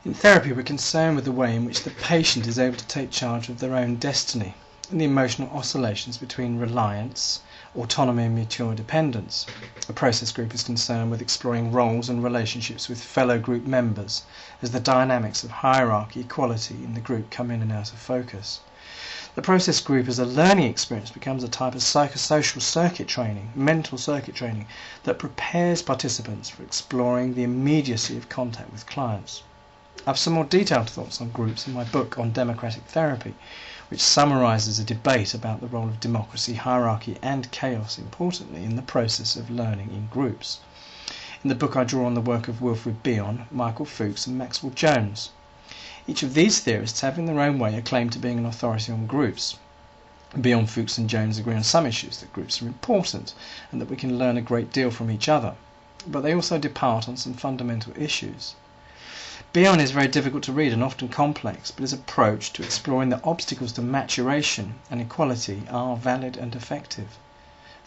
In therapy, we're concerned with the way in which the patient is able to take charge of their own destiny and the emotional oscillations between reliance, autonomy and mutual dependence. A process group is concerned with exploring roles and relationships with fellow group members as the dynamics of hierarchy, equality in the group come in and out of focus. The process group as a learning experience becomes a type of psychosocial circuit training, mental circuit training, that prepares participants for exploring the immediacy of contact with clients. I have some more detailed thoughts on groups in my book on democratic therapy, which summarises a debate about the role of democracy, hierarchy and chaos, importantly, in the process of learning in groups. In the book I draw on the work of Wilfred Bion, Michael Fuchs and Maxwell Jones. Each of these theorists have in their own way a claim to being an authority on groups. Bion, Fuchs and Jones agree on some issues, that groups are important and that we can learn a great deal from each other, but they also depart on some fundamental issues. Bion is very difficult to read and often complex, but his approach to exploring the obstacles to maturation and equality are valid and effective.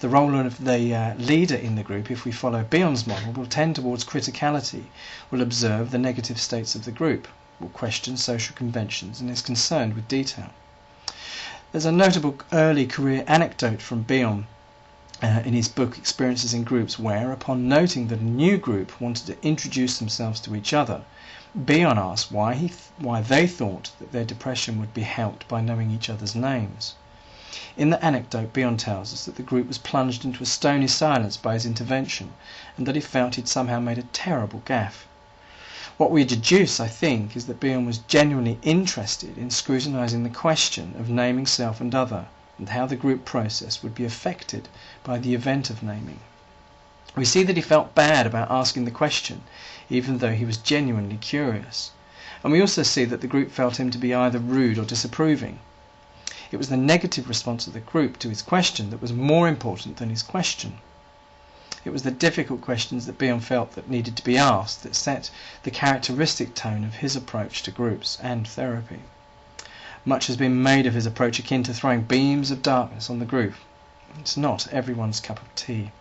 The role of the leader in the group, if we follow Bion's model, will tend towards criticality, will observe the negative states of the group, will question social conventions and is concerned with detail. There's a notable early career anecdote from Bion in his book Experiences in Groups, where, upon noting that a new group wanted to introduce themselves to each other, Bion asked why they thought that their depression would be helped by knowing each other's names. In the anecdote, Bion tells us that the group was plunged into a stony silence by his intervention, and that he felt he'd somehow made a terrible gaffe. What we deduce, I think, is that Bion was genuinely interested in scrutinising the question of naming self and other, and how the group process would be affected by the event of naming. We see that he felt bad about asking the question, even though he was genuinely curious. And we also see that the group felt him to be either rude or disapproving. It was the negative response of the group to his question that was more important than his question. It was the difficult questions that Bion felt that needed to be asked that set the characteristic tone of his approach to groups and therapy. Much has been made of his approach akin to throwing beams of darkness on the group. It's not everyone's cup of tea.